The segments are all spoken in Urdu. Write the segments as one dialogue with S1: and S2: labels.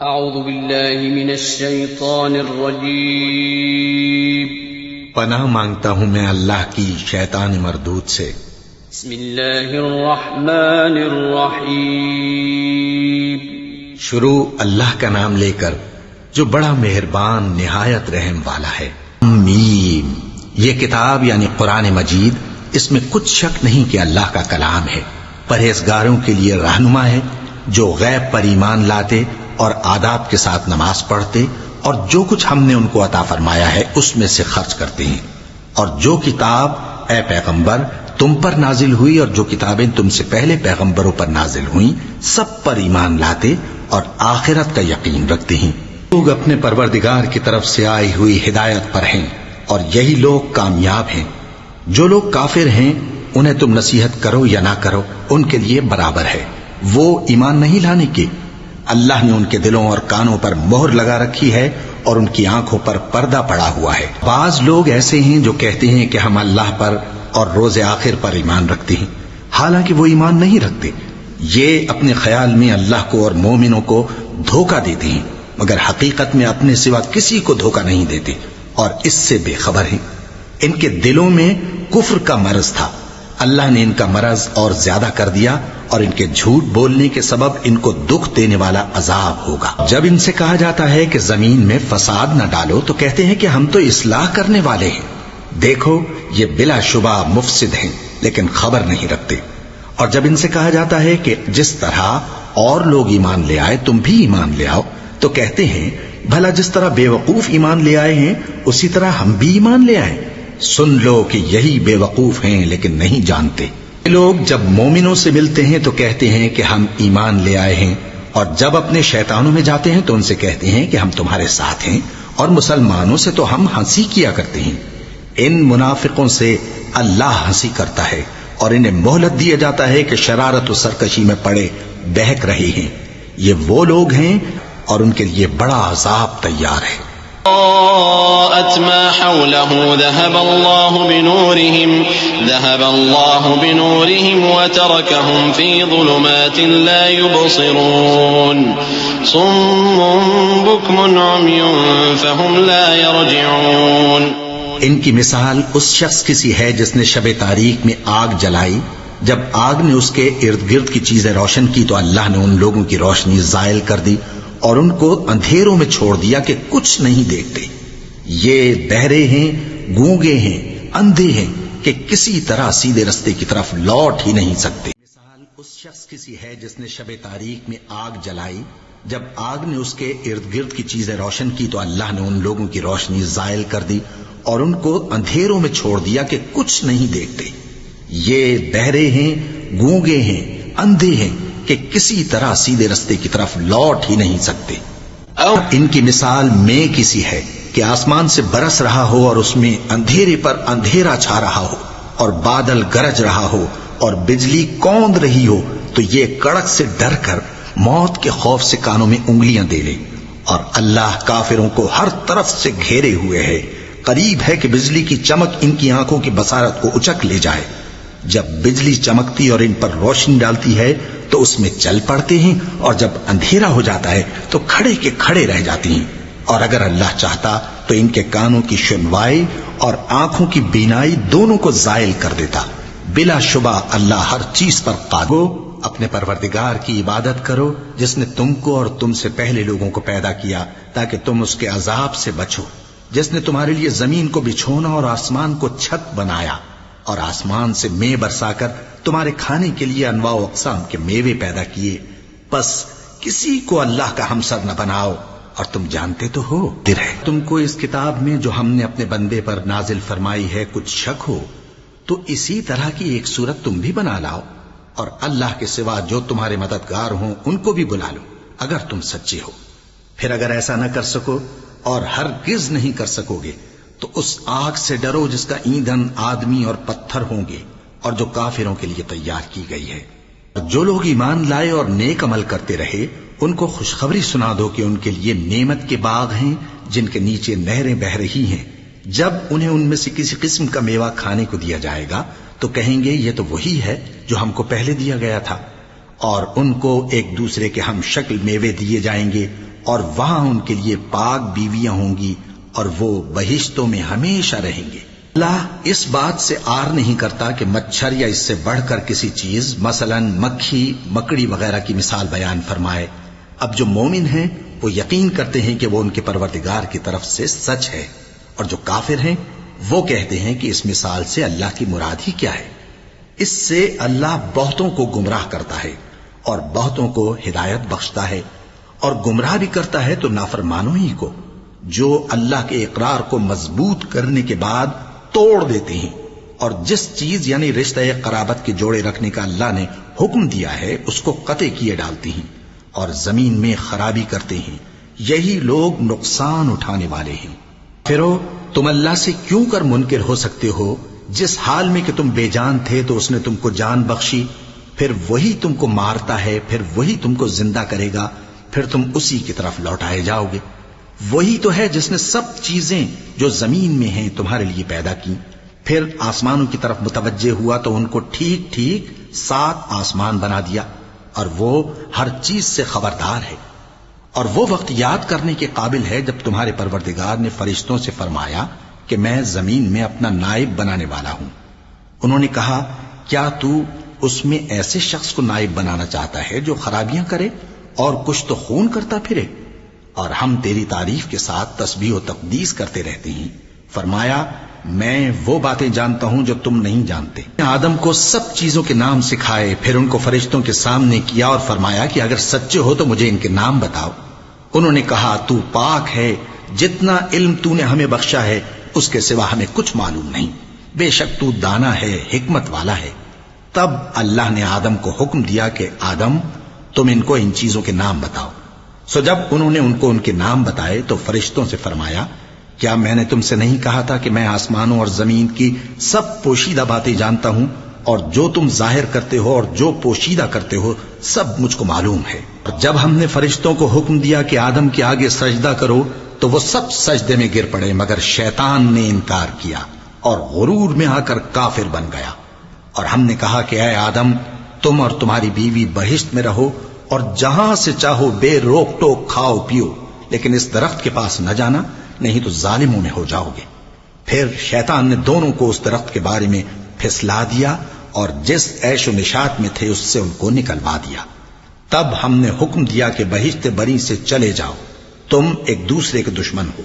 S1: اعوذ باللہ من الشیطان الرجیم
S2: پناہ مانگتا ہوں میں اللہ کی شیطان مردود سے۔
S1: بسم اللہ الرحمن الرحیم
S2: شروع اللہ کا نام لے کر جو بڑا مہربان نہایت رحم والا ہے۔ میم، یہ کتاب یعنی قرآن مجید، اس میں کچھ شک نہیں کہ اللہ کا کلام ہے، پرہیزگاروں کے لیے رہنما ہے جو غیب پر ایمان لاتے اور آداب کے ساتھ نماز پڑھتے اور جو کچھ ہم نے ان کو عطا فرمایا ہے اس میں سے خرچ کرتے ہیں، اور جو کتاب اے پیغمبر تم پر نازل ہوئی اور جو کتابیں تم سے پہلے پیغمبروں پر نازل ہوئیں سب پر ایمان لاتے اور آخرت کا یقین رکھتے ہیں۔ لوگ اپنے پروردگار کی طرف سے آئی ہوئی ہدایت پر ہیں اور یہی لوگ کامیاب ہیں۔ جو لوگ کافر ہیں انہیں تم نصیحت کرو یا نہ کرو ان کے لیے برابر ہے، وہ ایمان نہیں لانے کے۔ اللہ نے ان کے دلوں اور کانوں پر مہر لگا رکھی ہے اور ان کی آنکھوں پر پردہ پڑا ہوا ہے۔ بعض لوگ ایسے ہیں جو کہتے ہیں کہ ہم اللہ پر اور روز آخر پر ایمان رکھتے ہیں، حالانکہ وہ ایمان نہیں رکھتے۔ یہ اپنے خیال میں اللہ کو اور مومنوں کو دھوکہ دیتے ہیں، مگر حقیقت میں اپنے سوا کسی کو دھوکہ نہیں دیتے اور اس سے بے خبر ہیں۔ ان کے دلوں میں کفر کا مرض تھا، اللہ نے ان کا مرض اور زیادہ کر دیا اور ان کے جھوٹ بولنے کے سبب ان کو دکھ دینے والا عذاب ہوگا۔ جب ان سے کہا جاتا ہے کہ زمین میں فساد نہ ڈالو تو کہتے ہیں کہ ہم تو اصلاح کرنے والے ہیں۔ دیکھو یہ بلا شبہ مفسد ہیں لیکن خبر نہیں رکھتے۔ اور جب ان سے کہا جاتا ہے کہ جس طرح اور لوگ ایمان لے آئے تم بھی ایمان لے آؤ تو کہتے ہیں بھلا جس طرح بے وقوف ایمان لے آئے ہیں اسی طرح ہم بھی ایمان لے آئیں۔ سن لو کہ یہی بے وقوف ہیں لیکن نہیں جانتے۔ لوگ جب مومنوں سے ملتے ہیں تو کہتے ہیں کہ ہم ایمان لے آئے ہیں، اور جب اپنے شیطانوں میں جاتے ہیں تو ان سے کہتے ہیں کہ ہم تمہارے ساتھ ہیں، اور مسلمانوں سے تو ہم ہنسی کیا کرتے ہیں۔ ان منافقوں سے اللہ ہنسی کرتا ہے اور انہیں مہلت دیا جاتا ہے کہ شرارت و سرکشی میں پڑے بہک رہے ہیں۔ یہ وہ لوگ ہیں اور ان کے لیے بڑا عذاب تیار ہے۔
S3: ما حوله ذهب الله بنورهم وتركهم في ظلمات لا يبصرون صم بكم عمي فهم لا يرجعون۔
S2: ان کی مثال اس شخص کی سی ہے جس نے شب تاریک میں آگ جلائی، جب آگ نے اس کے ارد گرد کی چیزیں روشن کی تو اللہ نے ان لوگوں کی روشنی زائل کر دی اور ان کو اندھیروں میں چھوڑ دیا کہ کچھ نہیں دیکھتے۔ یہ بہرے ہیں، گونگے ہیں، اندھے ہیں کہ کسی طرح سیدھے رستے کی طرف لوٹ ہی نہیں سکتے۔ مثال اس شخص کی سی ہے جس نے شب تاریک میں آگ جلائی، جب آگ نے اس کے ارد گرد کی چیزیں روشن کی تو اللہ نے ان لوگوں کی روشنی زائل کر دی اور ان کو اندھیروں میں چھوڑ دیا کہ کچھ نہیں دیکھتے۔ یہ بہرے ہیں، گونگے ہیں، اندھے ہیں کہ کسی طرح سیدھے رستے کی طرف لوٹ ہی نہیں سکتے۔ اور ان کی مثال میں کسی ہے کہ آسمان سے برس رہا ہو اور اس میں اندھیرے پر اندھیرا چھا رہا ہو اور بادل گرج رہا ہو اور بجلی کوند رہی ہو تو یہ کڑک سے ڈر کر موت کے خوف سے کانوں میں انگلیاں دے لے۔ اور اللہ کافروں کو ہر طرف سے گھیرے ہوئے ہے، قریب ہے کہ بجلی کی چمک ان کی آنکھوں کی بصارت کو اچک لے جائے۔ جب بجلی چمکتی اور ان پر روشنی ڈالتی ہے تو اس میں چل پڑتے ہیں، اور جب اندھیرا ہو جاتا ہے تو کھڑے کے کھڑے رہ جاتے ہیں۔ اور اگر اللہ چاہتا تو ان کے کانوں کی سنوائی اور آنکھوں کی بینائی دونوں کو زائل کر دیتا۔ بلا شبہ اللہ ہر چیز پر قادر۔ اپنے پروردگار کی عبادت کرو جس نے تم کو اور تم سے پہلے لوگوں کو پیدا کیا تاکہ تم اس کے عذاب سے بچو، جس نے تمہارے لیے زمین کو بچھونا اور آسمان کو چھت بنایا اور آسمان سے مے برسا کر تمہارے کھانے کے لیے انواع و اقسام کے میوے پیدا کیے۔ بس کسی کو اللہ کا ہمسر نہ بناؤ، اور تم جانتے تو ہو تم کو اس کتاب میں جو ہم نے اپنے بندے پر نازل فرمائی ہے کچھ شک ہو تو اسی طرح کی ایک صورت تم بھی بنا لاؤ، اور اللہ کے سوا جو تمہارے مددگار ہوں ان کو بھی بلا لو اگر تم سچے ہو۔ پھر اگر ایسا نہ کر سکو اور ہرگز نہیں کر سکو گے تو اس آگ سے ڈرو جس کا ایندھن آدمی اور پتھر ہوں گے اور جو کافروں کے لیے تیار کی گئی ہے۔ جو لوگ ایمان لائے اور نیک عمل کرتے رہے ان کو خوشخبری سنا دو کہ ان کے لیے نعمت کے باغ ہیں جن کے نیچے نہریں بہہ رہی ہیں۔ جب انہیں ان میں سے کسی قسم کا میوہ کھانے کو دیا جائے گا تو کہیں گے یہ تو وہی ہے جو ہم کو پہلے دیا گیا تھا، اور ان کو ایک دوسرے کے ہم شکل میوے دیے جائیں گے اور وہاں ان کے لیے پاک بیویاں ہوں گی اور وہ بہشتوں میں ہمیشہ رہیں گے۔ اللہ اس بات سے آر نہیں کرتا کہ مچھر یا اس سے بڑھ کر کسی چیز مثلا مکھی مکڑی وغیرہ کی مثال بیان فرمائے۔ اب جو مومن ہیں وہ یقین کرتے ہیں کہ وہ ان کے پروردگار کی طرف سے سچ ہے، اور جو کافر ہیں وہ کہتے ہیں کہ اس مثال سے اللہ کی مراد ہی کیا ہے۔ اس سے اللہ بہتوں کو گمراہ کرتا ہے اور بہتوں کو ہدایت بخشتا ہے، اور گمراہ بھی کرتا ہے تو نافرمانوں ہی کو، جو اللہ کے اقرار کو مضبوط کرنے کے بعد توڑ دیتے ہیں، اور جس چیز یعنی رشتہ قرابت کے جوڑے رکھنے کا اللہ نے حکم دیا ہے اس کو قطع کیے ڈالتے ہیں اور زمین میں خرابی کرتے ہیں۔ یہی لوگ نقصان اٹھانے والے ہیں۔ پھرو تم اللہ سے کیوں کر منکر ہو سکتے ہو؟ جس حال میں کہ تم بے جان تھے تو اس نے تم کو جان بخشی، پھر وہی تم کو مارتا ہے، پھر وہی تم کو زندہ کرے گا، پھر تم اسی کی طرف لوٹائے جاؤ گے۔ وہی تو ہے جس نے سب چیزیں جو زمین میں ہیں تمہارے لیے پیدا کی، پھر آسمانوں کی طرف متوجہ ہوا تو ان کو ٹھیک ٹھیک 7 آسمان بنا دیا، اور وہ ہر چیز سے خبردار ہے۔ اور وہ وقت یاد کرنے کے قابل ہے جب تمہارے پروردگار نے فرشتوں سے فرمایا کہ میں زمین میں اپنا نائب بنانے والا ہوں۔ انہوں نے کہا کیا تو اس میں ایسے شخص کو نائب بنانا چاہتا ہے جو خرابیاں کرے اور کچھ تو خون کرتا پھرے؟ اور ہم تیری تعریف کے ساتھ تسبیح و تقدیس کرتے رہتے ہیں۔ فرمایا میں وہ باتیں جانتا ہوں جو تم نہیں جانتے۔ آدم کو سب چیزوں کے نام سکھائے، پھر ان کو فرشتوں کے سامنے کیا اور فرمایا کہ اگر سچے ہو تو مجھے ان کے نام بتاؤ۔ انہوں نے کہا تو پاک ہے، جتنا علم تو نے ہمیں بخشا ہے اس کے سوا ہمیں کچھ معلوم نہیں، بے شک تو دانا ہے، حکمت والا ہے۔ تب اللہ نے آدم کو حکم دیا کہ آدم تم ان کو ان چیزوں کے نام بتاؤ۔ سو جب انہوں نے ان کو ان کے نام بتائے تو فرشتوں سے فرمایا کیا میں نے تم سے نہیں کہا تھا کہ میں آسمانوں اور زمین کی سب پوشیدہ باتیں جانتا ہوں، اور جو تم ظاہر کرتے ہو اور جو پوشیدہ کرتے ہو سب مجھ کو معلوم ہے۔ اور جب ہم نے فرشتوں کو حکم دیا کہ آدم کے آگے سجدہ کرو تو وہ سب سجدے میں گر پڑے مگر شیطان نے انکار کیا اور غرور میں آ کر کافر بن گیا۔ اور ہم نے کہا کہ اے آدم تم اور تمہاری بیوی بہشت میں رہو اور جہاں سے چاہو بے روک ٹوک کھاؤ پیو، لیکن اس درخت کے پاس نہ جانا نہیں تو ظالموں میں ہو جاؤ گے۔ پھر شیطان نے دونوں کو اس درخت کے بارے میں پھسلا دیا اور جس عیش و نشاط میں تھے اس سے ان کو نکلوا دیا۔ تب ہم نے حکم دیا کہ بہشت بری سے چلے جاؤ، تم ایک دوسرے کے دشمن ہو،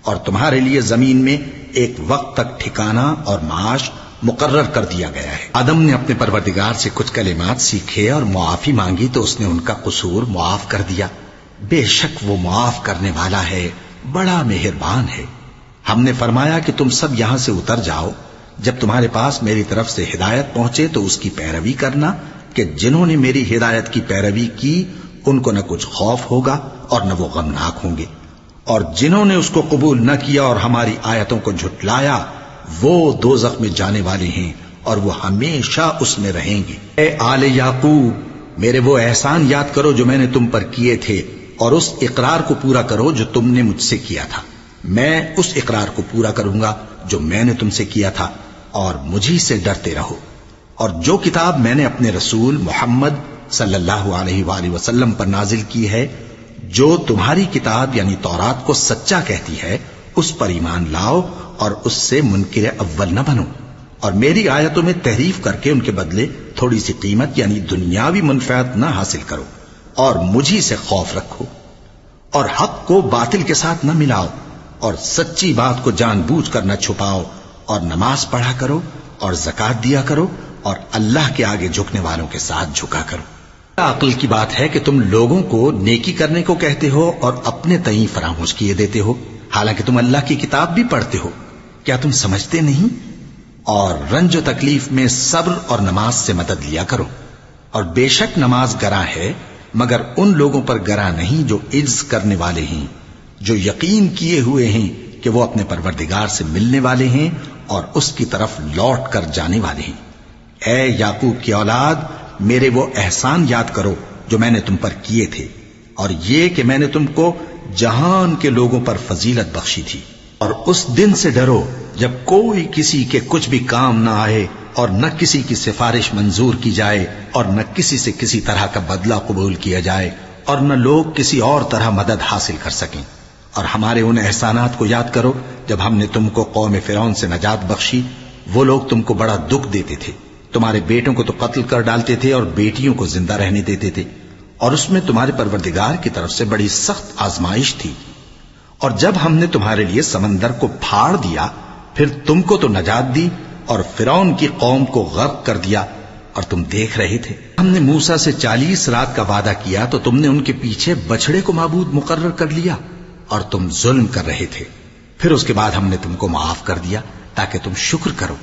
S2: اور تمہارے لیے زمین میں ایک وقت تک ٹھکانہ اور معاش مقرر کر دیا گیا ہے۔ آدم نے اپنے پروردگار سے کچھ کلمات سیکھے اور معافی مانگی تو اس نے ان کا قصور معاف کر دیا۔ بے شک وہ معاف کرنے والا ہے، بڑا مہربان ہے۔ ہم نے فرمایا کہ تم سب یہاں سے اتر جاؤ، جب تمہارے پاس میری طرف سے ہدایت پہنچے تو اس کی پیروی کرنا کہ جنہوں نے میری ہدایت کی پیروی کی ان کو نہ کچھ خوف ہوگا اور نہ وہ غمناک ہوں گے، اور جنہوں نے اس کو قبول نہ کیا اور ہماری آیتوں کو جھٹلایا وہ دوزخ میں جانے والے ہیں اور وہ ہمیشہ اس میں رہیں گے۔ اے آل یعقوب میرے وہ احسان یاد کرو جو میں نے تم پر کیے تھے، اور اس اقرار کو پورا کرو جو تم نے مجھ سے کیا تھا۔ میں اس اقرار کو پورا کروں گا جو میں نے تم سے کیا تھا، اور مجھی سے ڈرتے رہو۔ اور جو کتاب میں نے اپنے رسول محمد صلی اللہ علیہ وآلہ وسلم پر نازل کی ہے، جو تمہاری کتاب یعنی تورات کو سچا کہتی ہے، اس پر ایمان لاؤ اور اس سے منکر اول نہ بنو، اور میری آیتوں میں تحریف کر کے ان کے بدلے تھوڑی سی قیمت یعنی دنیاوی منفعت نہ حاصل کرو، اور مجھی سے خوف رکھو، اور حق کو باطل کے ساتھ نہ ملاؤ، اور سچی بات کو جان بوجھ کر نہ چھپاؤ، اور نماز پڑھا کرو اور زکات دیا کرو، اور اللہ کے آگے جھکنے والوں کے ساتھ جھکا کرو۔ عقل کی بات ہے کہ تم لوگوں کو نیکی کرنے کو کہتے ہو اور اپنے تئیں فراموش کیے دیتے ہو، حالانکہ تم اللہ کی کتاب بھی پڑھتے ہو۔ کیا تم سمجھتے نہیں؟ اور رنج و تکلیف میں صبر اور نماز سے مدد لیا کرو، اور بے شک نماز گراں ہے مگر ان لوگوں پر گراں نہیں جو عجز کرنے والے ہیں، جو یقین کیے ہوئے ہیں کہ وہ اپنے پروردگار سے ملنے والے ہیں اور اس کی طرف لوٹ کر جانے والے ہیں۔ اے یعقوب کی اولاد میرے وہ احسان یاد کرو جو میں نے تم پر کیے تھے، اور یہ کہ میں نے تم کو جہان کے لوگوں پر فضیلت بخشی تھی۔ اور اس دن سے ڈرو جب کوئی کسی کے کچھ بھی کام نہ آئے، اور نہ کسی کی سفارش منظور کی جائے، اور نہ کسی سے کسی طرح کا بدلہ قبول کیا جائے، اور نہ لوگ کسی اور طرح مدد حاصل کر سکیں. اور ہمارے ان احسانات کو یاد کرو جب ہم نے تم کو قوم فرعون سے نجات بخشی. وہ لوگ تم کو بڑا دکھ دیتے تھے، تمہارے بیٹوں کو تو قتل کر ڈالتے تھے اور بیٹیوں کو زندہ رہنے دیتے تھے، اور اس میں تمہارے پروردگار کی طرف سے بڑی سخت آزمائش تھی. اور جب ہم نے تمہارے لیے سمندر کو پھاڑ دیا پھر تم کو تو نجات دی اور فرعون کی قوم کو غرق کر دیا اور تم دیکھ رہے تھے. ہم نے موسیٰ سے 40 رات کا وعدہ کیا تو تم نے ان کے پیچھے بچڑے کو معبود مقرر کر لیا اور تم ظلم کر رہے تھے. پھر اس کے بعد ہم نے تم کو معاف کر دیا تاکہ تم شکر کرو.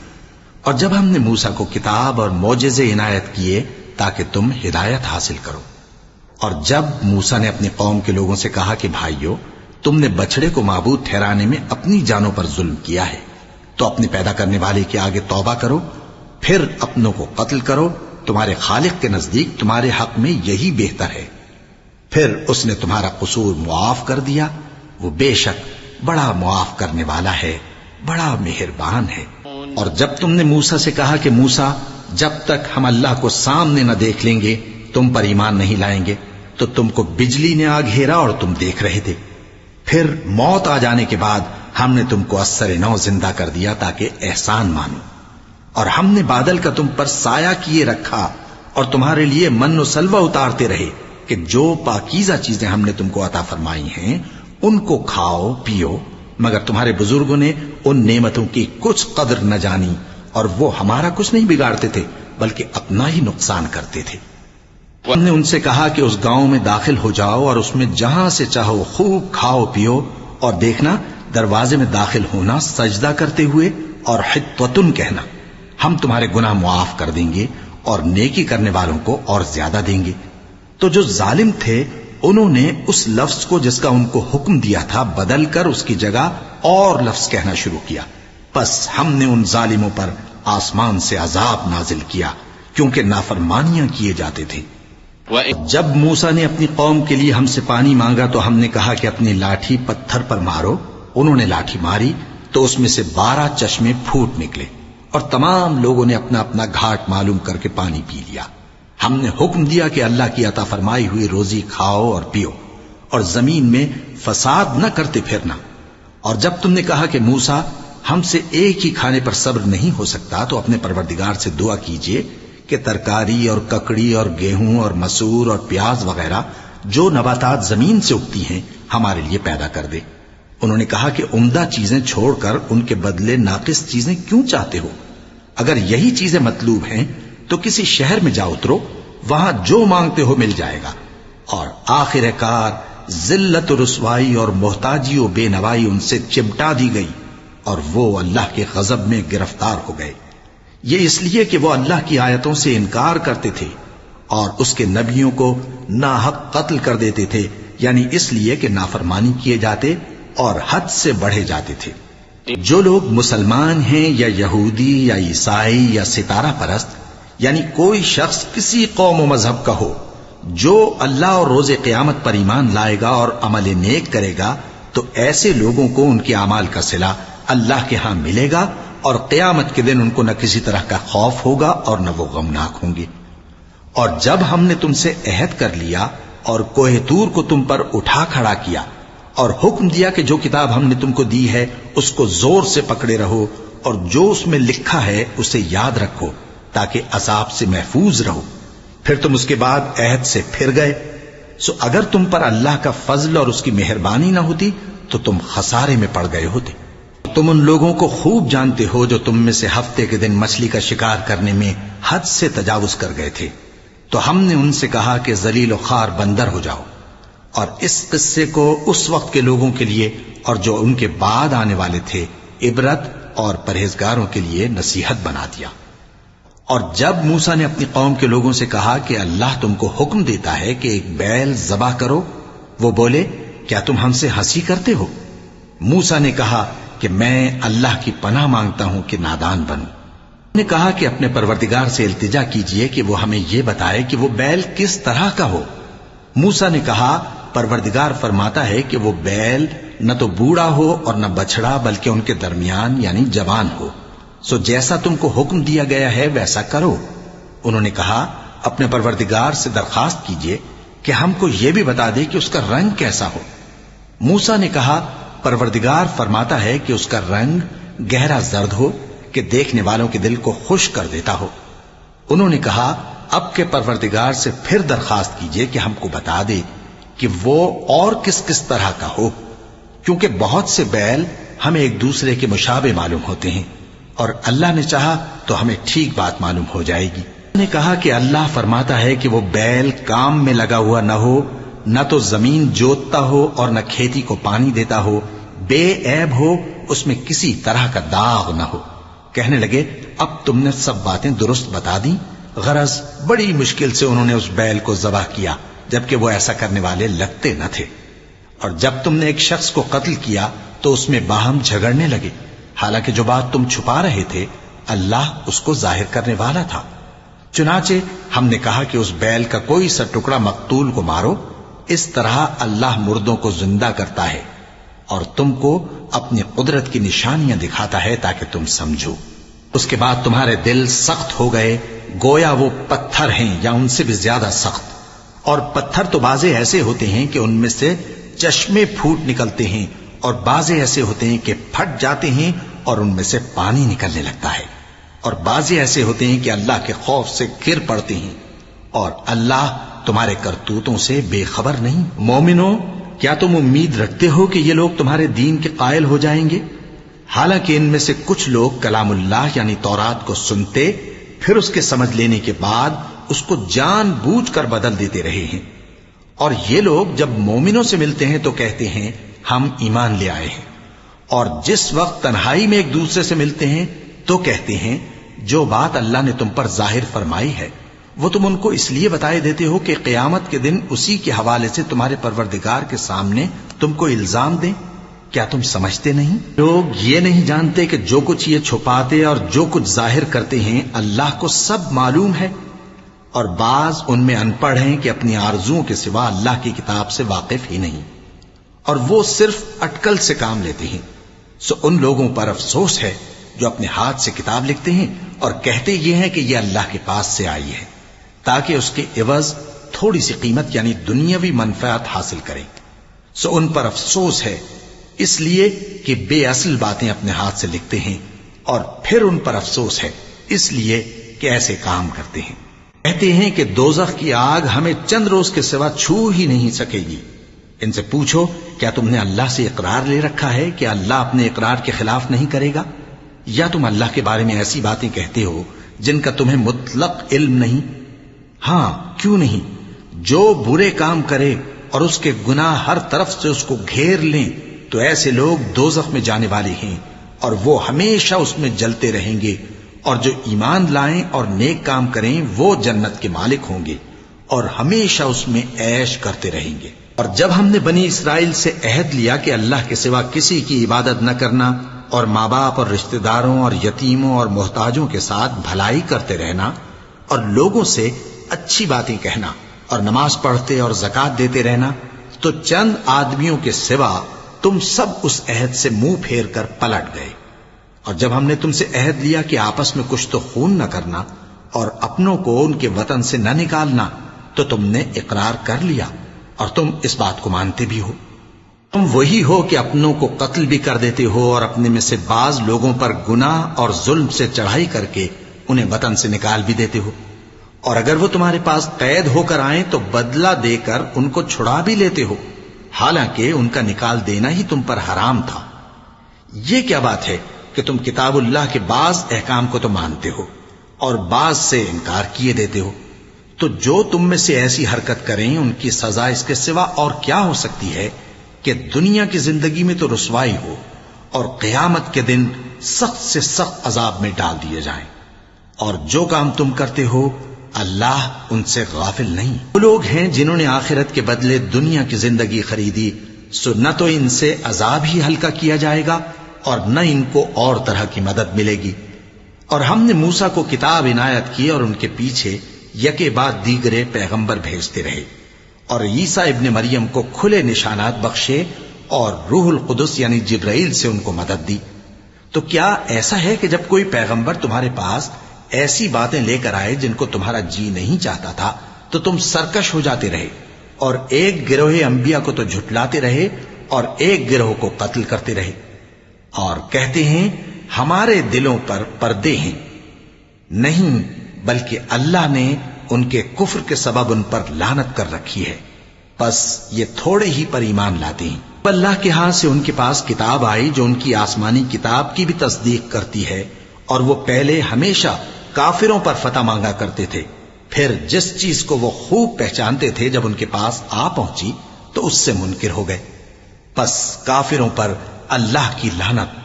S2: اور جب ہم نے موسیٰ کو کتاب اور معجزے عنایت کیے تاکہ تم ہدایت حاصل کرو. اور جب موسیٰ نے اپنی قوم کے لوگوں سے کہا کہ بھائیو، تم نے بچڑے کو معبود ٹھہرانے میں اپنی جانوں پر ظلم کیا ہے، تو اپنے پیدا کرنے والے کے آگے توبہ کرو، پھر اپنوں کو قتل کرو. تمہارے خالق کے نزدیک تمہارے حق میں یہی بہتر ہے. پھر اس نے تمہارا قصور معاف کر دیا. وہ بے شک بڑا معاف کرنے والا ہے، بڑا مہربان ہے. اور جب تم نے موسیٰ سے کہا کہ موسیٰ، جب تک ہم اللہ کو سامنے نہ دیکھ لیں گے تم پر ایمان نہیں لائیں گے، تو تم کو بجلی نے آ گھیرا اور تم دیکھ رہے تھے. پھر موت آ جانے کے بعد ہم نے تم کو اثر نو زندہ کر دیا تاکہ احسان مانو. اور ہم نے بادل کا تم پر سایہ کیے رکھا اور تمہارے لیے من و سلوہ اتارتے رہے کہ جو پاکیزہ چیزیں ہم نے تم کو عطا فرمائی ہیں ان کو کھاؤ پیو. مگر تمہارے بزرگوں نے ان نعمتوں کی کچھ قدر نہ جانی اور وہ ہمارا کچھ نہیں بگاڑتے تھے بلکہ اپنا ہی نقصان کرتے تھے. ہم نے ان سے کہا کہ اس گاؤں میں داخل ہو جاؤ اور اس میں جہاں سے چاہو خوب کھاؤ پیو، اور دیکھنا دروازے میں داخل ہونا سجدہ کرتے ہوئے اور حطوتن کہنا. ہم تمہارے گناہ معاف کر دیں گے اور نیکی کرنے والوں کو اور زیادہ دیں گے. تو جو ظالم تھے انہوں نے اس لفظ کو جس کا ان کو حکم دیا تھا بدل کر اس کی جگہ اور لفظ کہنا شروع کیا. پس ہم نے ان ظالموں پر آسمان سے عذاب نازل کیا کیونکہ نافرمانیاں کیے جاتے تھے. جب موسیٰ نے اپنی قوم کے لیے ہم سے پانی مانگا تو ہم نے کہا کہ اپنی لاٹھی پتھر پر مارو. انہوں نے لاٹھی ماری تو اس میں سے 12 چشمے پھوٹ نکلے اور تمام لوگوں نے اپنا اپنا گھاٹ معلوم کر کے پانی پی لیا. ہم نے حکم دیا کہ اللہ کی عطا فرمائی ہوئی روزی کھاؤ اور پیو اور زمین میں فساد نہ کرتے پھرنا. اور جب تم نے کہا کہ موسیٰ ہم سے ایک ہی کھانے پر صبر نہیں ہو سکتا تو اپنے پروردگار سے دعا کیجئے کہ ترکاری اور ککڑی اور گیہوں اور مسور اور پیاز وغیرہ جو نباتات زمین سے اگتی ہیں ہمارے لیے پیدا کر دے. انہوں نے کہا کہ عمدہ چیزیں چھوڑ کر ان کے بدلے ناقص چیزیں کیوں چاہتے ہو؟ اگر یہی چیزیں مطلوب ہیں تو کسی شہر میں جا اترو، وہاں جو مانگتے ہو مل جائے گا. اور آخر کار ذلت و رسوائی اور محتاجی و بے نوائی ان سے چمٹا دی گئی اور وہ اللہ کے غضب میں گرفتار ہو گئے. یہ اس لیے کہ وہ اللہ کی آیتوں سے انکار کرتے تھے اور اس کے نبیوں کو ناحق قتل کر دیتے تھے، یعنی اس لیے کہ نافرمانی کیے جاتے اور حد سے بڑھے جاتے تھے. جو لوگ مسلمان ہیں یا یہودی یا عیسائی یا ستارہ پرست، یعنی کوئی شخص کسی قوم و مذہب کا ہو، جو اللہ اور روز قیامت پر ایمان لائے گا اور عمل نیک کرے گا تو ایسے لوگوں کو ان کے اعمال کا صلہ اللہ کے ہاں ملے گا اور قیامت کے دن ان کو نہ کسی طرح کا خوف ہوگا اور نہ وہ غمناک ہوں گے. اور جب ہم نے تم سے عہد کر لیا اور کوہ طور کو تم پر اٹھا کھڑا کیا اور حکم دیا کہ جو کتاب ہم نے تم کو دی ہے اس کو زور سے پکڑے رہو اور جو اس میں لکھا ہے اسے یاد رکھو تاکہ عذاب سے محفوظ رہو، پھر تم اس کے بعد عہد سے پھر گئے، سو اگر تم پر اللہ کا فضل اور اس کی مہربانی نہ ہوتی تو تم خسارے میں پڑ گئے ہوتے. تم ان لوگوں کو خوب جانتے ہو جو تم میں سے ہفتے کے دن مچھلی کا شکار کرنے میں حد سے تجاوز کر گئے تھے، تو ہم نے ان سے کہا کہ ذلیل و خوار بندر ہو جاؤ. اور اس قصے کو اس وقت کے لوگوں کے لیے اور جو ان کے بعد آنے والے تھے عبرت اور پرہیزگاروں کے لیے نصیحت بنا دیا. اور جب موسیٰ نے اپنی قوم کے لوگوں سے کہا کہ اللہ تم کو حکم دیتا ہے کہ ایک بیل ذبح کرو، وہ بولے کیا تم ہم سے ہنسی کرتے ہو؟ موسیٰ نے کہا کہ میں اللہ کی پناہ مانگتا ہوں کہ نادان بنوں. انہوں نے کہا کہ اپنے پروردگار سے التجا کیجئے کہ وہ ہمیں یہ بتائے کہ وہ بیل کس طرح کا ہو. موسیٰ نے کہا پروردگار فرماتا ہے کہ وہ بیل نہ تو بوڑھا ہو اور نہ بچڑا بلکہ ان کے درمیان یعنی جوان ہو، سو جیسا تم کو حکم دیا گیا ہے ویسا کرو. انہوں نے کہا اپنے پروردگار سے درخواست کیجئے کہ ہم کو یہ بھی بتا دے کہ اس کا رنگ کیسا ہو؟ موسیٰ نے کہا پروردگار فرماتا ہے کہ اس کا رنگ گہرا زرد ہو کہ دیکھنے والوں کے دل کو خوش کر دیتا ہو۔ انہوں نے کہا اب کے پروردگار سے پھر درخواست کیجئے کہ ہم کو بتا دے کہ وہ اور کس کس طرح کا ہو، کیونکہ بہت سے بیل ہمیں ایک دوسرے کے مشابہ معلوم ہوتے ہیں، اور اللہ نے چاہا تو ہمیں ٹھیک بات معلوم ہو جائے گی۔ انہوں نے کہا کہ اللہ فرماتا ہے کہ وہ بیل کام میں لگا ہوا نہ ہو، نہ تو زمین جوتتا ہو اور نہ کھیتی کو پانی دیتا ہو، بے عیب ہو، اس میں کسی طرح کا داغ نہ ہو۔ کہنے لگے اب تم نے سب باتیں درست بتا دیں۔ غرض بڑی مشکل سے انہوں نے اس بیل کو ذبح کیا، جبکہ وہ ایسا کرنے والے لگتے نہ تھے۔ اور جب تم نے ایک شخص کو قتل کیا تو اس میں باہم جھگڑنے لگے، حالانکہ جو بات تم چھپا رہے تھے اللہ اس کو ظاہر کرنے والا تھا۔ چنانچہ ہم نے کہا کہ اس بیل کا کوئی سا ٹکڑا مقتول کو مارو، اس طرح اللہ مردوں کو زندہ کرتا ہے اور تم کو اپنی قدرت کی نشانیاں دکھاتا ہے تاکہ تم سمجھو۔ اس کے بعد تمہارے دل سخت ہو گئے گویا وہ پتھر ہیں یا ان سے بھی زیادہ سخت، اور پتھر تو بازے ایسے ہوتے ہیں کہ ان میں سے چشمے پھوٹ نکلتے ہیں، اور بازے ایسے ہوتے ہیں کہ پھٹ جاتے ہیں اور ان میں سے پانی نکلنے لگتا ہے، اور بازے ایسے ہوتے ہیں کہ اللہ کے خوف سے گر پڑتے ہیں، اور اللہ تمہارے کرتوتوں سے بے خبر نہیں۔ مومنو، کیا تم امید رکھتے ہو کہ یہ لوگ تمہارے دین کے قائل ہو جائیں گے؟ حالانکہ ان میں سے کچھ لوگ کلام اللہ یعنی تورات کو سنتے پھر اس کے سمجھ لینے کے بعد اس کو جان بوجھ کر بدل دیتے رہے ہیں، اور یہ لوگ جب مومنوں سے ملتے ہیں تو کہتے ہیں ہم ایمان لے آئے ہیں، اور جس وقت تنہائی میں ایک دوسرے سے ملتے ہیں تو کہتے ہیں جو بات اللہ نے تم پر ظاہر فرمائی ہے وہ تم ان کو اس لیے بتائے دیتے ہو کہ قیامت کے دن اسی کے حوالے سے تمہارے پروردگار کے سامنے تم کو الزام دیں۔ کیا تم سمجھتے نہیں؟ لوگ یہ نہیں جانتے کہ جو کچھ یہ چھپاتے اور جو کچھ ظاہر کرتے ہیں اللہ کو سب معلوم ہے، اور بعض ان میں ان پڑھ ہیں کہ اپنی آرزوؤں کے سوا اللہ کی کتاب سے واقف ہی نہیں، اور وہ صرف اٹکل سے کام لیتے ہیں۔ سو ان لوگوں پر افسوس ہے جو اپنے ہاتھ سے کتاب لکھتے ہیں اور کہتے یہ ہیں کہ یہ اللہ کے پاس سے آئی ہے تاکہ اس کے عوض تھوڑی سی قیمت یعنی دنیاوی منفعت حاصل کریں۔ سو ان پر افسوس ہے اس لیے کہ بے اصل باتیں اپنے ہاتھ سے لکھتے ہیں، اور پھر ان پر افسوس ہے اس لیے کہ ایسے کام کرتے ہیں۔ کہتے ہیں کہ دوزخ کی آگ ہمیں چند روز کے سوا چھو ہی نہیں سکے گی۔ ان سے پوچھو کیا تم نے اللہ سے اقرار لے رکھا ہے کہ اللہ اپنے اقرار کے خلاف نہیں کرے گا، یا تم اللہ کے بارے میں ایسی باتیں کہتے ہو جن کا تمہیں مطلق علم نہیں؟ ہاں کیوں نہیں، جو برے کام کرے اور اس کے گناہ ہر طرف سے اس کو گھیر لیں تو ایسے لوگ دوزخ میں جانے والے ہیں اور وہ ہمیشہ اس میں جلتے رہیں گے، اور جو ایمان لائیں اور نیک کام کریں وہ جنت کے مالک ہوں گے اور ہمیشہ اس میں عیش کرتے رہیں گے۔ اور جب ہم نے بنی اسرائیل سے عہد لیا کہ اللہ کے سوا کسی کی عبادت نہ کرنا اور ماں باپ اور رشتہ داروں اور یتیموں اور محتاجوں کے ساتھ بھلائی کرتے رہنا اور لوگوں سے اچھی باتیں کہنا اور نماز پڑھتے اور زکوٰۃ دیتے رہنا، تو چند آدمیوں کے سوا تم سب اس عہد سے منہ پھیر کر پلٹ گئے۔ اور جب ہم نے تم سے عہد لیا کہ آپس میں کچھ تو خون نہ کرنا اور اپنوں کو ان کے وطن سے نہ نکالنا، تو تم نے اقرار کر لیا اور تم اس بات کو مانتے بھی ہو۔ تم وہی ہو کہ اپنوں کو قتل بھی کر دیتے ہو اور اپنے میں سے بعض لوگوں پر گناہ اور ظلم سے چڑھائی کر کے انہیں وطن سے نکال بھی دیتے ہو، اور اگر وہ تمہارے پاس قید ہو کر آئیں تو بدلہ دے کر ان کو چھڑا بھی لیتے ہو، حالانکہ ان کا نکال دینا ہی تم پر حرام تھا۔ یہ کیا بات ہے کہ تم کتاب اللہ کے بعض احکام کو تو مانتے ہو اور بعض سے انکار کیے دیتے ہو؟ تو جو تم میں سے ایسی حرکت کریں ان کی سزا اس کے سوا اور کیا ہو سکتی ہے کہ دنیا کی زندگی میں تو رسوائی ہو اور قیامت کے دن سخت سے سخت عذاب میں ڈال دیے جائیں۔ اور جو کام تم کرتے ہو اللہ ان سے غافل نہیں۔ وہ لوگ ہیں جنہوں نے آخرت کے بدلے دنیا کی زندگی خریدی، سو نہ تو ان سے عذاب ہی ہلکا کیا جائے گا اور نہ ان کو اور طرح کی مدد ملے گی۔ اور ہم نے موسیٰ کو کتاب عنایت کی اور ان کے پیچھے یکے بعد دیگرے پیغمبر بھیجتے رہے، اور عیسیٰ ابن مریم کو کھلے نشانات بخشے اور روح القدس یعنی جبرائیل سے ان کو مدد دی۔ تو کیا ایسا ہے کہ جب کوئی پیغمبر تمہارے پاس ایسی باتیں لے کر آئے جن کو تمہارا جی نہیں چاہتا تھا تو تم سرکش ہو جاتے رہے اور ایک گروہ انبیاء کو تو جھٹلاتے رہے اور ایک گروہ کو قتل کرتے رہے، اور کہتے ہیں ہمارے دلوں پر پردے ہیں، نہیں بلکہ اللہ نے ان کے کفر کے سبب ان پر لعنت کر رکھی ہے، بس یہ تھوڑے ہی پر ایمان لاتے ہیں۔ اللہ کے ہاں سے ان کے پاس کتاب آئی جو ان کی آسمانی کتاب کی بھی تصدیق کرتی ہے، اور وہ پہلے ہمیشہ کافروں پر فتح مانگا کرتے تھے، پھر جس چیز کو وہ خوب پہچانتے تھے جب ان کے پاس آ پہنچی تو اس سے منکر ہو گئے، بس کافروں پر اللہ کی لعنت۔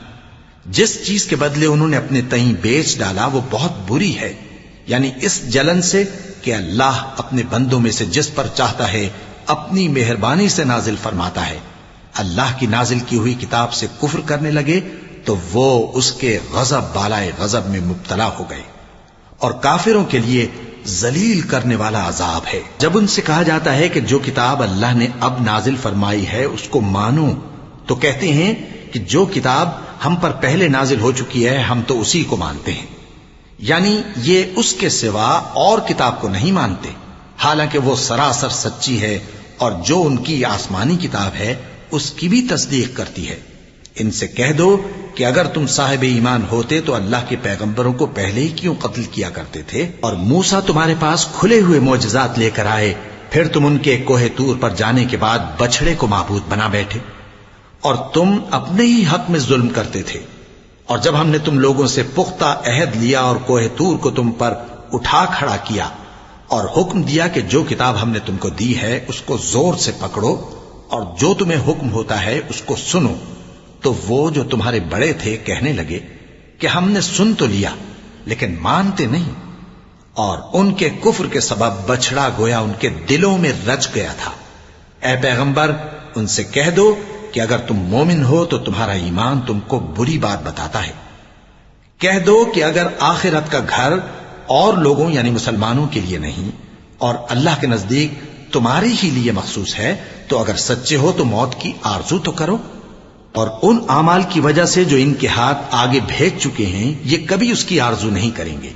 S2: جس چیز کے بدلے انہوں نے اپنے تئیں بیچ ڈالا وہ بہت بری ہے، یعنی اس جلن سے کہ اللہ اپنے بندوں میں سے جس پر چاہتا ہے اپنی مہربانی سے نازل فرماتا ہے۔ اللہ کی نازل کی ہوئی کتاب سے کفر کرنے لگے تو وہ اس کے غضب بالائے غضب میں مبتلا ہو گئے، اور کافروں کے لیے ذلیل کرنے والا عذاب ہے۔ جب ان سے کہا جاتا ہے کہ جو کتاب اللہ نے اب نازل فرمائی ہے اس کو مانو، تو کہتے ہیں کہ جو کتاب ہم پر پہلے نازل ہو چکی ہے ہم تو اسی کو مانتے ہیں، یعنی یہ اس کے سوا اور کتاب کو نہیں مانتے، حالانکہ وہ سراسر سچی ہے، اور جو ان کی آسمانی کتاب ہے اس کی بھی تصدیق کرتی ہے۔ ان سے کہہ دو کہ اگر تم صاحب ایمان ہوتے تو اللہ کے پیغمبروں کو پہلے ہی کیوں قتل کیا کرتے تھے؟ اور موسیٰ تمہارے پاس کھلے ہوئے معجزات لے کر آئے، پھر تم ان کے کوہ طور پر جانے کے بعد بچڑے کو معبود بنا بیٹھے، اور تم اپنے ہی حق میں ظلم کرتے تھے۔ اور جب ہم نے تم لوگوں سے پختہ عہد لیا اور کوہ طور کو تم پر اٹھا کھڑا کیا اور حکم دیا کہ جو کتاب ہم نے تم کو دی ہے اس کو زور سے پکڑو اور جو تمہیں حکم ہوتا ہے اس کو سنو، تو وہ جو تمہارے بڑے تھے کہنے لگے کہ ہم نے سن تو لیا لیکن مانتے نہیں، اور ان کے کفر کے سبب بچڑا گویا ان کے دلوں میں رچ گیا تھا۔ اے پیغمبر ان سے کہہ دو کہ اگر تم مومن ہو تو تمہارا ایمان تم کو بری بات بتاتا ہے۔ کہہ دو کہ اگر آخرت کا گھر اور لوگوں یعنی مسلمانوں کے لیے نہیں اور اللہ کے نزدیک تمہارے ہی لیے مخصوص ہے تو اگر سچے ہو تو موت کی آرزو تو کرو، اور ان اعمال کی وجہ سے جو ان کے ہاتھ آگے بھیج چکے ہیں یہ کبھی اس کی آرزو نہیں کریں گے،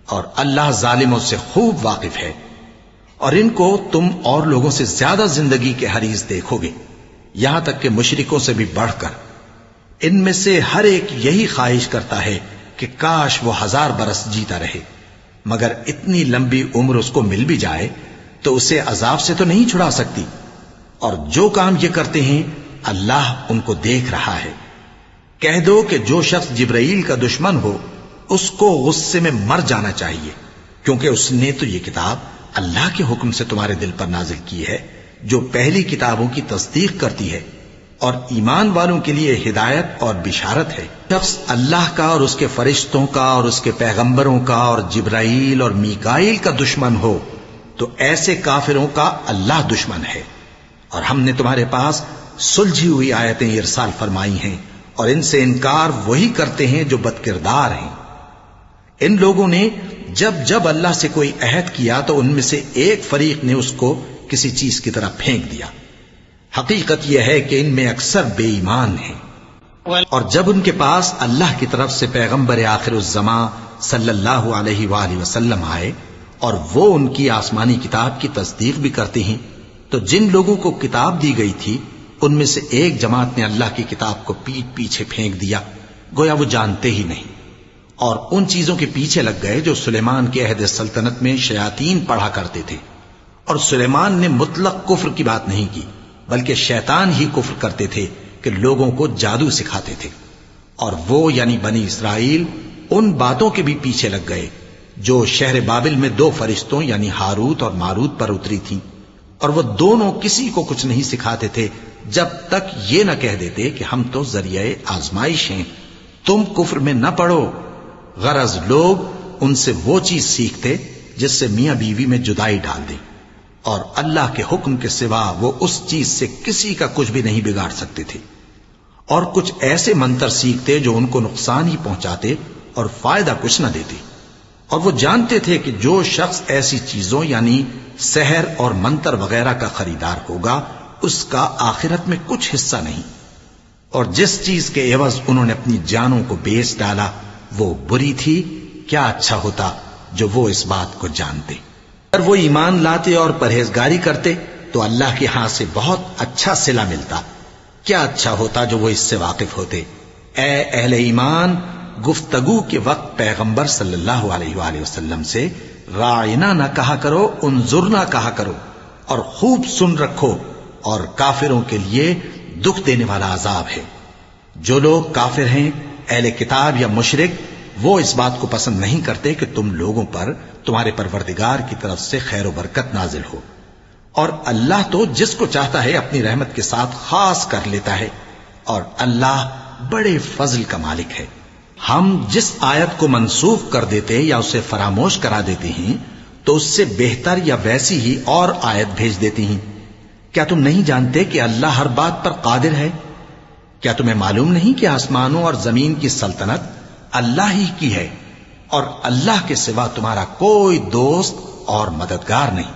S2: اور اللہ ظالموں سے خوب واقف ہے۔ اور ان کو تم اور لوگوں سے زیادہ زندگی کے حریص دیکھو گے، یہاں تک کہ مشرکوں سے بھی بڑھ کر۔ ان میں سے ہر ایک یہی خواہش کرتا ہے کہ کاش وہ 1000 برس جیتا رہے، مگر اتنی لمبی عمر اس کو مل بھی جائے تو اسے عذاب سے تو نہیں چھڑا سکتی، اور جو کام یہ کرتے ہیں اللہ ان کو دیکھ رہا ہے۔ کہہ دو کہ جو شخص جبرائیل کا دشمن ہو اس کو غصے میں مر جانا چاہیے، کیونکہ اس نے تو یہ کتاب اللہ کے حکم سے تمہارے دل پر نازل کی ہے جو پہلی کتابوں کی تصدیق کرتی ہے، اور ایمان والوں کے لیے ہدایت اور بشارت ہے۔ شخص اللہ کا اور اس کے فرشتوں کا اور اس کے پیغمبروں کا اور جبرائیل اور میکائیل کا دشمن ہو تو ایسے کافروں کا اللہ دشمن ہے، اور ہم نے تمہارے پاس سلجھی ہوئی آیتیں ارسال فرمائی ہیں، اور ان سے انکار وہی کرتے ہیں جو بد کردار ہیں۔ ان لوگوں نے جب جب اللہ سے کوئی عہد کیا تو ان میں سے ایک فریق نے اس کو کسی چیز کی طرح پھینک دیا۔ حقیقت یہ ہے کہ ان میں اکثر بے ایمان ہیں۔ اور جب ان کے پاس اللہ کی طرف سے پیغمبر آخر الزماں صلی اللہ علیہ وآلہ وسلم آئے اور وہ ان کی آسمانی کتاب کی تصدیق بھی کرتے ہیں، تو جن لوگوں کو کتاب دی گئی تھی ان میں سے ایک جماعت نے اللہ کی کتاب کو پیٹ پیچھے پھینک دیا، گویا وہ جانتے ہی نہیں، اور ان چیزوں کے پیچھے لگ گئے جو سلیمان کے عہد سلطنت میں شیاطین پڑھا کرتے تھے۔ اور سلیمان نے مطلق کفر کی بات نہیں کی، بلکہ شیطان ہی کفر کرتے تھے کہ لوگوں کو جادو سکھاتے تھے، اور وہ یعنی بنی اسرائیل ان باتوں کے بھی پیچھے لگ گئے جو شہر بابل میں 2 فرشتوں یعنی ہاروت اور ماروت پر اتری تھیں، اور وہ دونوں کسی کو کچھ نہیں سکھاتے تھے جب تک یہ نہ کہہ دیتے کہ ہم تو ذریعہ آزمائش ہیں، تم کفر میں نہ پڑو۔ غرض لوگ ان سے وہ چیز سیکھتے جس سے میاں بیوی میں جدائی ڈال دیں، اور اللہ کے حکم کے سوا وہ اس چیز سے کسی کا کچھ بھی نہیں بگاڑ سکتے تھے، اور کچھ ایسے منتر سیکھتے جو ان کو نقصان ہی پہنچاتے اور فائدہ کچھ نہ دیتے، اور وہ جانتے تھے کہ جو شخص ایسی چیزوں یعنی سحر اور منتر وغیرہ کا خریدار ہوگا اس کا آخرت میں کچھ حصہ نہیں، اور جس چیز کے عوض انہوں نے اپنی جانوں کو بیچ ڈالا وہ بری تھی۔ کیا اچھا ہوتا جو وہ اس بات کو جانتے۔ اگر وہ ایمان لاتے اور پرہیزگاری کرتے تو اللہ کے ہاں سے بہت اچھا صلہ ملتا. کیا اچھا ہوتا جو وہ اس سے واقف ہوتے. اے اہل ایمان، گفتگو کے وقت پیغمبر صلی اللہ علیہ وآلہ وسلم سے راعنا نہ کہا کرو، انظرنا کہا کرو، اور خوب سن رکھو، اور کافروں کے لیے دکھ دینے والا عذاب ہے. جو لوگ کافر ہیں، اہل کتاب یا مشرک، وہ اس بات کو پسند نہیں کرتے کہ تم لوگوں پر تمہارے پروردگار کی طرف سے خیر و برکت نازل ہو، اور اللہ تو جس کو چاہتا ہے اپنی رحمت کے ساتھ خاص کر لیتا ہے، اور اللہ بڑے فضل کا مالک ہے. ہم جس آیت کو منسوخ کر دیتے یا اسے فراموش کرا دیتے ہیں تو اس سے بہتر یا ویسی ہی اور آیت بھیج دیتی ہیں. کیا تم نہیں جانتے کہ اللہ ہر بات پر قادر ہے؟ کیا تمہیں معلوم نہیں کہ آسمانوں اور زمین کی سلطنت اللہ ہی کی ہے، اور اللہ کے سوا تمہارا کوئی دوست اور مددگار نہیں.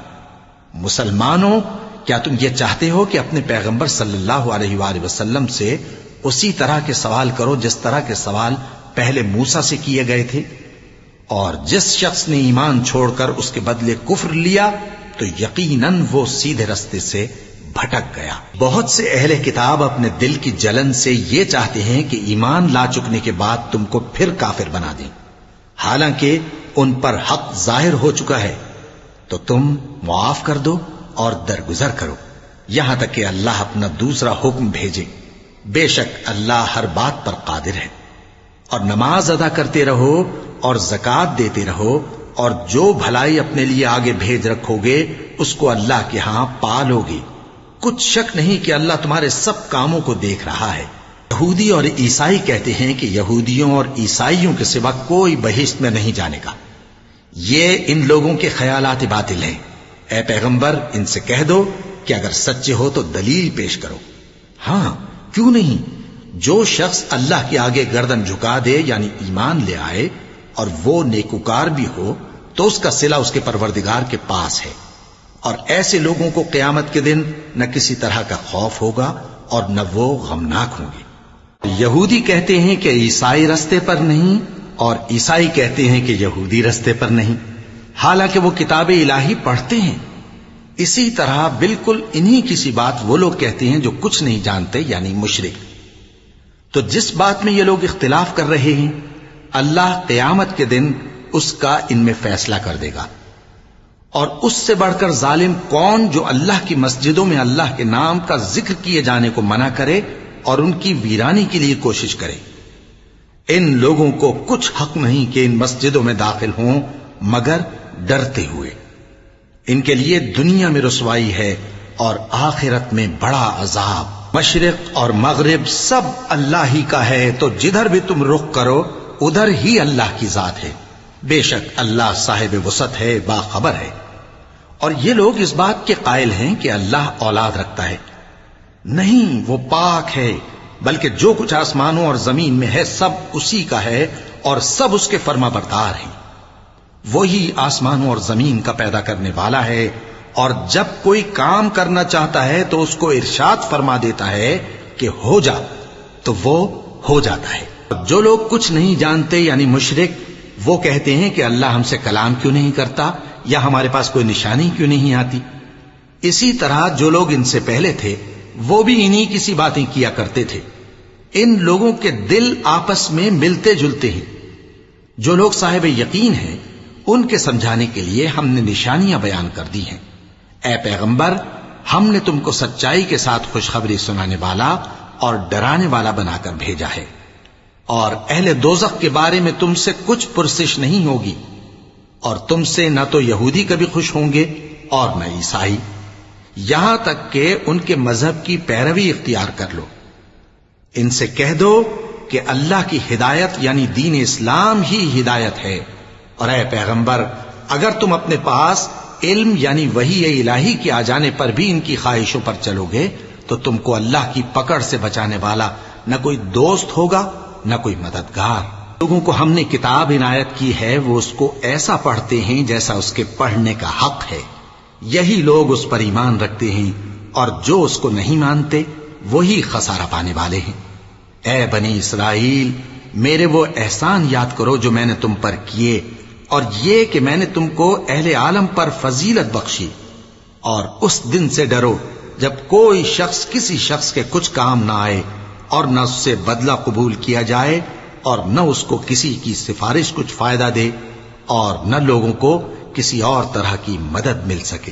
S2: مسلمانوں، کیا تم یہ چاہتے ہو کہ اپنے پیغمبر صلی اللہ علیہ وآلہ وسلم سے اسی طرح کے سوال کرو جس طرح کے سوال پہلے موسیٰ سے کیے گئے تھے؟ اور جس شخص نے ایمان چھوڑ کر اس کے بدلے کفر لیا تو یقیناً وہ سیدھے رستے سے بھٹک گیا. بہت سے اہل کتاب اپنے دل کی جلن سے یہ چاہتے ہیں کہ ایمان لا چکنے کے بعد تم کو پھر کافر بنا دیں، حالانکہ ان پر حق ظاہر ہو چکا ہے. تو تم معاف کر دو اور درگزر کرو یہاں تک کہ اللہ اپنا دوسرا حکم بھیجے. بے شک اللہ ہر بات پر قادر ہے. اور نماز ادا کرتے رہو اور زکوٰۃ دیتے رہو، اور جو بھلائی اپنے لیے آگے بھیج رکھو گے اس کو اللہ کے ہاں پالو گے. کچھ شک نہیں کہ اللہ تمہارے سب کاموں کو دیکھ رہا ہے. یہودی اور عیسائی کہتے ہیں کہ یہودیوں اور عیسائیوں کے سوا کوئی بہشت میں نہیں جانے گا. یہ ان لوگوں کے خیالات باطل ہیں. اے پیغمبر، ان سے کہہ دو کہ اگر سچے ہو تو دلیل پیش کرو. ہاں، کیوں نہیں؟ جو شخص اللہ کے آگے گردن جھکا دے، یعنی ایمان لے آئے، اور وہ نیکوکار بھی ہو، تو اس کا صلہ اس کے پروردگار کے پاس ہے. اور ایسے لوگوں کو قیامت کے دن نہ کسی طرح کا خوف ہوگا اور نہ وہ غمناک ہوں گے. یہودی کہتے ہیں کہ عیسائی رستے پر نہیں، اور عیسائی کہتے ہیں کہ یہودی رستے پر نہیں، حالانکہ وہ کتاب الہی پڑھتے ہیں. اسی طرح بالکل انہی کسی بات وہ لوگ کہتے ہیں جو کچھ نہیں جانتے، یعنی مشرک. تو جس بات میں یہ لوگ اختلاف کر رہے ہیں، اللہ قیامت کے دن اس کا ان میں فیصلہ کر دے گا. اور اس سے بڑھ کر ظالم کون جو اللہ کی مسجدوں میں اللہ کے نام کا ذکر کیے جانے کو منع کرے اور ان کی ویرانی کے لیے کوشش کرے. ان لوگوں کو کچھ حق نہیں کہ ان مسجدوں میں داخل ہوں مگر ڈرتے ہوئے. ان کے لیے دنیا میں رسوائی ہے اور آخرت میں بڑا عذاب. مشرق اور مغرب سب اللہ ہی کا ہے، تو جدھر بھی تم رخ کرو ادھر ہی اللہ کی ذات ہے. بے شک اللہ صاحب وسعت ہے، باخبر ہے. اور یہ لوگ اس بات کے قائل ہیں کہ اللہ اولاد رکھتا ہے. نہیں، وہ پاک ہے، بلکہ جو کچھ آسمانوں اور زمین میں ہے سب اسی کا ہے، اور سب اس کے فرما بردار ہیں. وہی آسمانوں اور زمین کا پیدا کرنے والا ہے، اور جب کوئی کام کرنا چاہتا ہے تو اس کو ارشاد فرما دیتا ہے کہ ہو جا، تو وہ ہو جاتا ہے. جو لوگ کچھ نہیں جانتے یعنی مشرک، وہ کہتے ہیں کہ اللہ ہم سے کلام کیوں نہیں کرتا، یا ہمارے پاس کوئی نشانی کیوں نہیں آتی. اسی طرح جو لوگ ان سے پہلے تھے وہ بھی انہی کسی باتیں کیا کرتے تھے. ان لوگوں کے دل آپس میں ملتے جلتے ہیں. جو لوگ صاحب یقین ہیں ان کے سمجھانے کے لیے ہم نے نشانیاں بیان کر دی ہیں. اے پیغمبر، ہم نے تم کو سچائی کے ساتھ خوشخبری سنانے والا اور ڈرانے والا بنا کر بھیجا ہے. اور اہل دوزخ کے بارے میں تم سے کچھ پرسش نہیں ہوگی، اور تم سے نہ تو یہودی کبھی خوش ہوں گے اور نہ عیسائی، یہاں تک کہ ان کے مذہب کی پیروی اختیار کر لو. ان سے کہہ دو کہ اللہ کی ہدایت یعنی دین اسلام ہی ہدایت ہے. اور اے پیغمبر، اگر تم اپنے پاس علم یعنی وحی الہی کے آ جانے پر بھی ان کی خواہشوں پر چلو گے تو تم کو اللہ کی پکڑ سے بچانے والا نہ کوئی دوست ہوگا نہ کوئی مددگار. لوگوں کو ہم نے کتاب عنایت کی ہے، وہ اس کو ایسا پڑھتے ہیں جیسا اس کے پڑھنے کا حق ہے. یہی لوگ اس پر ایمان رکھتے ہیں، اور جو اس کو نہیں مانتے وہی خسارہ پانے والے ہیں. اے بنی اسرائیل، میرے وہ احسان یاد کرو جو میں نے تم پر کیے، اور یہ کہ میں نے تم کو اہل عالم پر فضیلت بخشی، اور اس دن سے ڈرو جب کوئی شخص کسی شخص کے کچھ کام نہ آئے اور نہ اس سے بدلہ قبول کیا جائے اور نہ اس کو کسی کی سفارش کچھ فائدہ دے اور نہ لوگوں کو کسی اور طرح کی مدد مل سکے۔